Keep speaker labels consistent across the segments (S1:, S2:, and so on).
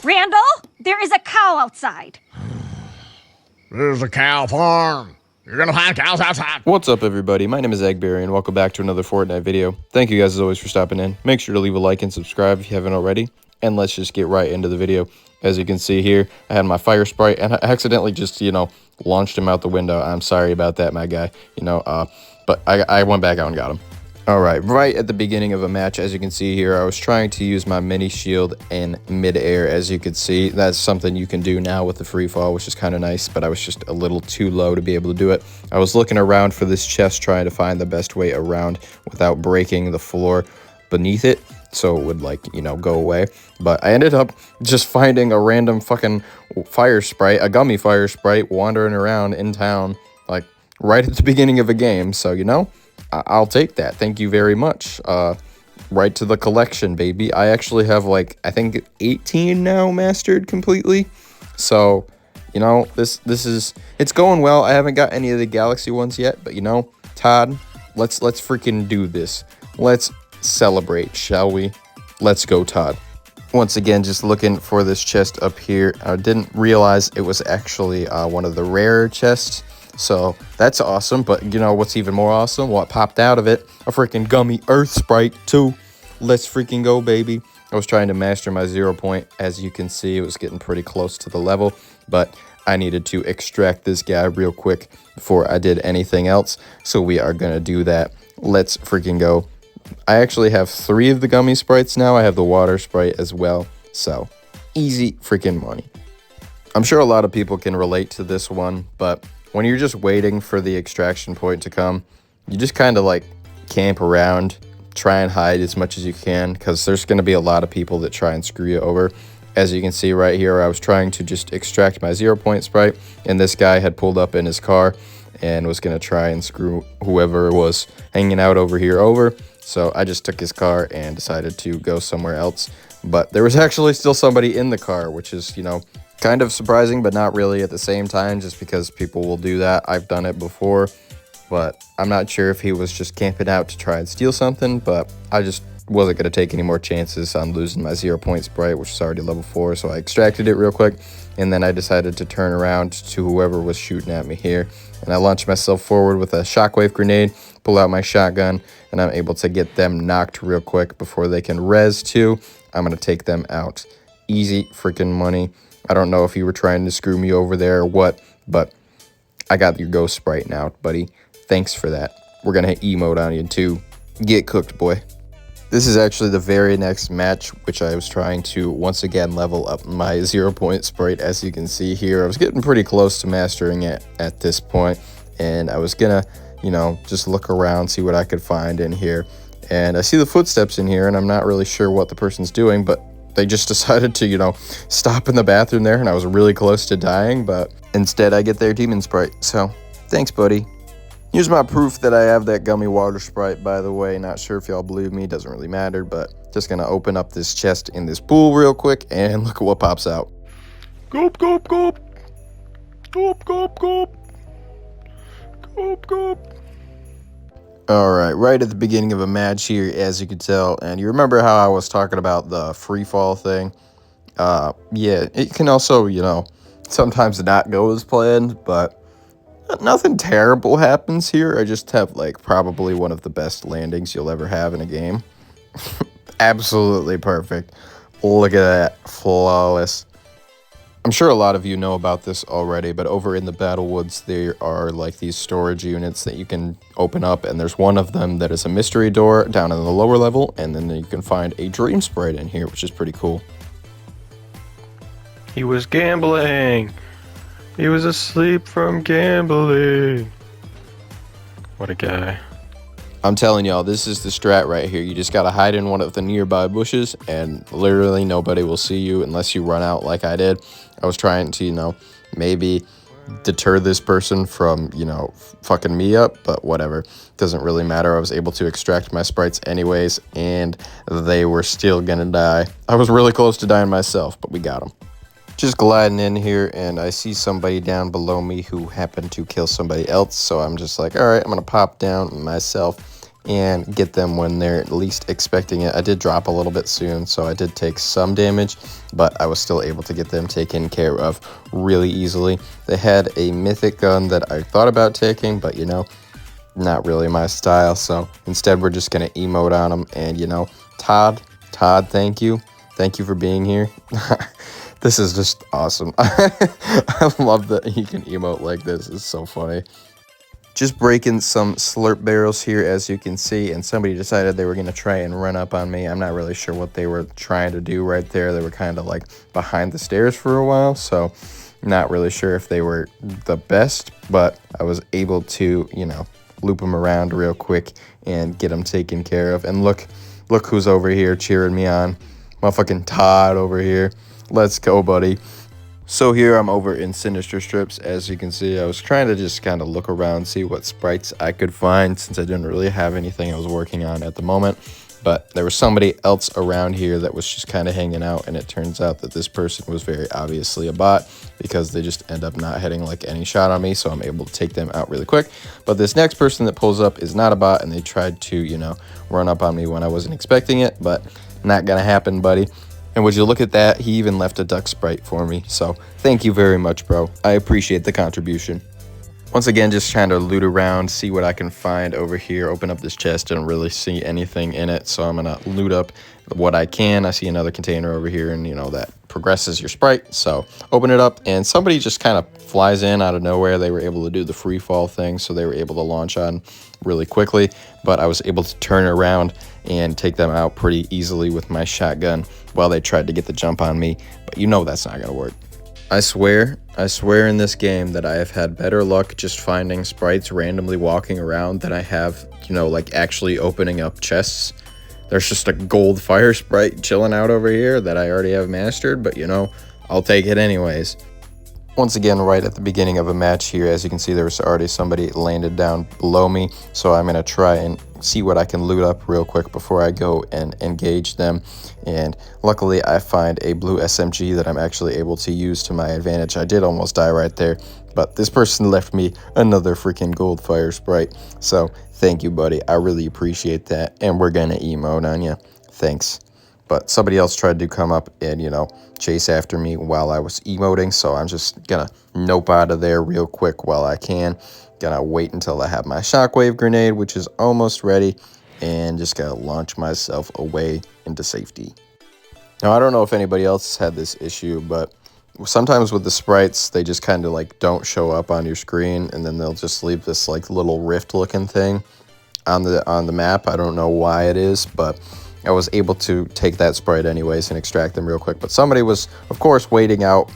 S1: Randall, there is a cow outside.
S2: There's a cow farm. You're gonna find cows outside.
S3: What's up, everybody? My name is Eggberry, and welcome back to another Fortnite video. Thank you guys, as always, for stopping in. Make sure to leave a like and subscribe if you haven't already. And let's just get right into the video. As you can see here, I had my fire sprite, and I accidentally just, launched him out the window. I'm sorry about that, my guy. But I went back out and got him. Alright, right at the beginning of a match, as you can see here, I was trying to use my mini shield in mid-air. As you can see, that's something you can do now with the free fall, which is kind of nice, but I was just a little too low to be able to do it. I was looking around for this chest, trying to find the best way around without breaking the floor beneath it, so it would, go away. But I ended up just finding a random fucking fire sprite, a gummy fire sprite, wandering around in town, right at the beginning of a game, so, I'll take that. Thank you very much. Right to the collection, baby. I actually have I think 18 now mastered completely. So, this is, it's going well. I haven't got any of the galaxy ones yet, but Todd, let's freaking do this. Let's celebrate, shall we? Let's go, Todd. Once again, just looking for this chest up here. I didn't realize it was actually one of the rarer chests. So that's awesome, but what's even more awesome? What popped out of it? A freaking gummy earth sprite too. Let's freaking go, baby. I was trying to master my 0 point. As you can see, it was getting pretty close to the level, but I needed to extract this guy real quick before I did anything else. So we are gonna do that. Let's freaking go. I actually have 3 of the gummy sprites now. I have the water sprite as well. So easy freaking money. I'm sure a lot of people can relate to this one, but when you're just waiting for the extraction point to come, you just kind of camp around, try and hide as much as you can, because there's going to be a lot of people that try and screw you over. As you can see right here, I was trying to just extract my 0 point sprite, and this guy had pulled up in his car and was going to try and screw whoever was hanging out over here over. So I just took his car and decided to go somewhere else. But there was actually still somebody in the car, which is, kind of surprising, but not really at the same time, just because people will do that. I've done it before, but I'm not sure if he was just camping out to try and steal something, but I just wasn't going to take any more chances on losing my 0 point sprite, which is already level 4, so I extracted it real quick, and then I decided to turn around to whoever was shooting at me here, and I launched myself forward with a shockwave grenade, pull out my shotgun, and I'm able to get them knocked real quick before they can res too. I'm going to take them out. Easy freaking money. I don't know if you were trying to screw me over there or what, but I got your ghost sprite now, buddy. Thanks for that. We're going to hit emote on you too. Get cooked, boy. This is actually the very next match, which I was trying to once again level up my 0 point sprite. As you can see here, I was getting pretty close to mastering it at this point, and I was going to, just look around, see what I could find in here. And I see the footsteps in here, and I'm not really sure what the person's doing, but they just decided to, stop in the bathroom there, and I was really close to dying, but instead I get their demon sprite. So, thanks, buddy. Here's my proof that I have that gummy water sprite, by the way. Not sure if y'all believe me, doesn't really matter, but just gonna open up this chest in this pool real quick, and look at what pops out.
S2: Goop, goop, goop. Goop, goop, goop. Goop, goop.
S3: Alright, right at the beginning of a match here, as you can tell, and you remember how I was talking about the free fall thing? Yeah, it can also, sometimes not go as planned, but nothing terrible happens here. I just have, probably one of the best landings you'll ever have in a game. Absolutely perfect. Look at that. Flawless. I'm sure a lot of you know about this already, but over in the Battle Woods, there are these storage units that you can open up, and there's one of them that is a mystery door down in the lower level, and then you can find a dream sprite in here, which is pretty cool.
S4: He was gambling. He was asleep from gambling. What a guy.
S3: I'm telling y'all, this is the strat right here. You just gotta hide in one of the nearby bushes, and literally nobody will see you unless you run out like I did. I was trying to, maybe deter this person from, fucking me up, but whatever. Doesn't really matter. I was able to extract my sprites anyways, and they were still gonna die. I was really close to dying myself, but we got them. Just gliding in here, and I see somebody down below me who happened to kill somebody else, so I'm just like, all right, I'm gonna pop down myself. and get them when they're least expecting it. I did drop a little bit soon, so I did take some damage, but I was still able to get them taken care of really easily. They had a mythic gun that I thought about taking, but you know, not really my style, so instead we're just gonna emote on them. And you know, Todd, thank you for being here. This is just awesome. I love that you can emote like this. It's so funny. Just breaking some slurp barrels here, as you can see, and somebody decided they were going to try and run up on me. I'm not really sure what they were trying to do right there. They were kind of like behind the stairs for a while, so not really sure if they were the best, but I was able to, you know, loop them around real quick and get them taken care of. And look who's over here cheering me on. Motherfucking Todd over here. Let's go, buddy. So here I'm over in Sinister Strips. As you can see, I was trying to just kind of look around, see what sprites I could find, since I didn't really have anything I was working on at the moment. But there was somebody else around here that was just kind of hanging out, and it turns out that this person was very obviously a bot, because they just end up not hitting like any shot on me, so I'm able to take them out really quick. But this next person that pulls up is not a bot, and they tried to, you know, run up on me when I wasn't expecting it, but not gonna happen, buddy. And would you look at that, he even left a duck sprite for me. So thank you very much, bro. I appreciate the contribution. Once again, just trying to loot around, see what I can find over here. Open up this chest, didn't really see anything in it, so I'm gonna loot up what I can. I see another container over here, and you know, that progresses your sprite. So open it up, and somebody just kind of flies in out of nowhere. They were able to do the free fall thing, so they were able to launch on really quickly, but I was able to turn around and take them out pretty easily with my shotgun while they tried to get the jump on me. But you know that's not gonna work. I swear in this game that I have had better luck just finding sprites randomly walking around than I have, you know, like actually opening up chests. There's just a gold fire sprite chilling out over here that I already have mastered, but you know, I'll take it anyways. Once again, right at the beginning of a match here, as you can see, there was already somebody landed down below me, so I'm going to try and see what I can loot up real quick before I go and engage them. And luckily, I find a blue SMG that I'm actually able to use to my advantage. I did almost die right there, but this person left me another freaking gold fire sprite, so thank you, buddy. I really appreciate that, and we're going to emote on you. Thanks. But somebody else tried to come up and, you know, chase after me while I was emoting, so I'm just gonna nope out of there real quick while I can. Gonna wait until I have my shockwave grenade, which is almost ready, and just gotta launch myself away into safety. Now, I don't know if anybody else had this issue, but sometimes with the sprites, they just kind of like don't show up on your screen, and then they'll just leave this like little rift looking thing on the map. I don't know why it is, but I was able to take that sprite anyways and extract them real quick. But somebody was, of course, waiting out,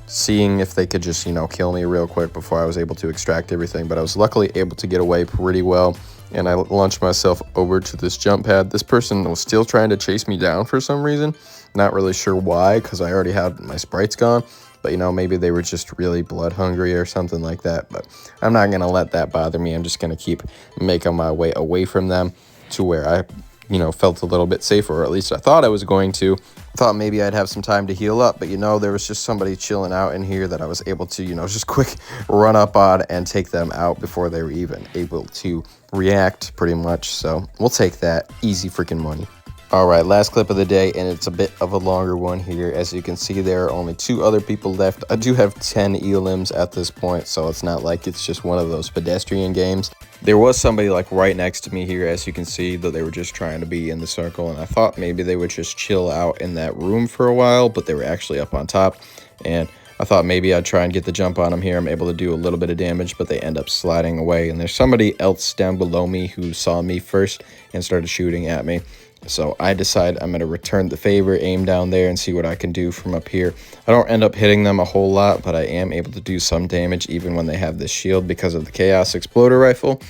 S3: seeing if they could just, you know, kill me real quick before I was able to extract everything. But I was luckily able to get away pretty well, and I launched myself over to this jump pad. This person was still trying to chase me down for some reason. Not really sure why, because I already had my sprites gone. But, you know, maybe they were just really blood hungry or something like that. But I'm not going to let that bother me. I'm just going to keep making my way away from them to where I, you know, felt a little bit safer, or at least I thought I was going to. I thought maybe I'd have some time to heal up, but you know, there was just somebody chilling out in here that I was able to, you know, just quick run up on and take them out before they were even able to react, pretty much. So we'll take that. Easy freaking money. All right, last clip of the day, and it's a bit of a longer one here. As you can see, there are only 2 other people left. I do have 10 elims at this point, so it's not like it's just one of those pedestrian games. There was somebody like right next to me here, as you can see, that they were just trying to be in the circle, and I thought maybe they would just chill out in that room for a while, but they were actually up on top, and I thought maybe I'd try and get the jump on them here. I'm able to do a little bit of damage, but they end up sliding away, and there's somebody else down below me who saw me first and started shooting at me. So I decide I'm going to return the favor, aim down there, and see what I can do from up here. I don't end up hitting them a whole lot, but I am able to do some damage even when they have this shield because of the Chaos Exploder Rifle.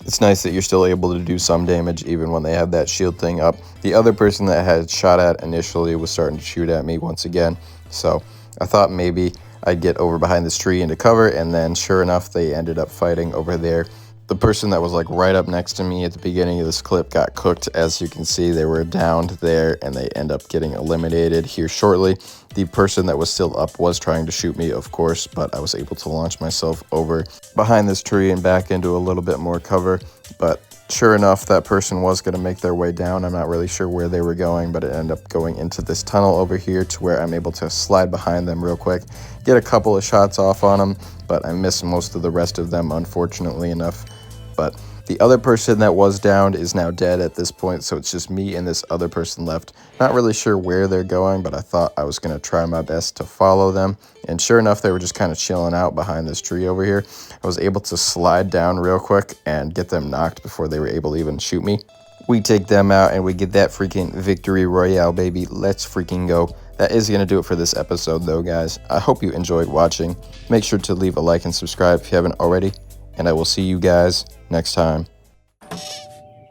S3: It's nice that you're still able to do some damage even when they have that shield thing up. The other person that I had shot at initially was starting to shoot at me once again. So I thought maybe I'd get over behind this tree into cover, and then sure enough, they ended up fighting over there. The person that was like right up next to me at the beginning of this clip got cooked. As you can see, they were downed there, and they end up getting eliminated here shortly. The person that was still up was trying to shoot me, of course, but I was able to launch myself over behind this tree and back into a little bit more cover. But Sure enough, that person was going to make their way down. I'm not really sure where they were going, but it ended up going into this tunnel over here to where I'm able to slide behind them real quick, get a couple of shots off on them, but I missed most of the rest of them, unfortunately enough. But the other person that was downed is now dead at this point, so it's just me and this other person left. Not really sure where they're going, but I thought I was going to try my best to follow them. And sure enough, they were just kind of chilling out behind this tree over here. I was able to slide down real quick and get them knocked before they were able to even shoot me. We take them out and we get that freaking victory royale, baby. Let's freaking go. That is going to do it for this episode, though, guys. I hope you enjoyed watching. Make sure to leave a like and subscribe if you haven't already. And I will see you guys next time.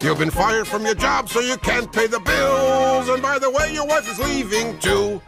S5: You've been fired from your job so you can't pay the bills. And by the way, your wife is leaving too.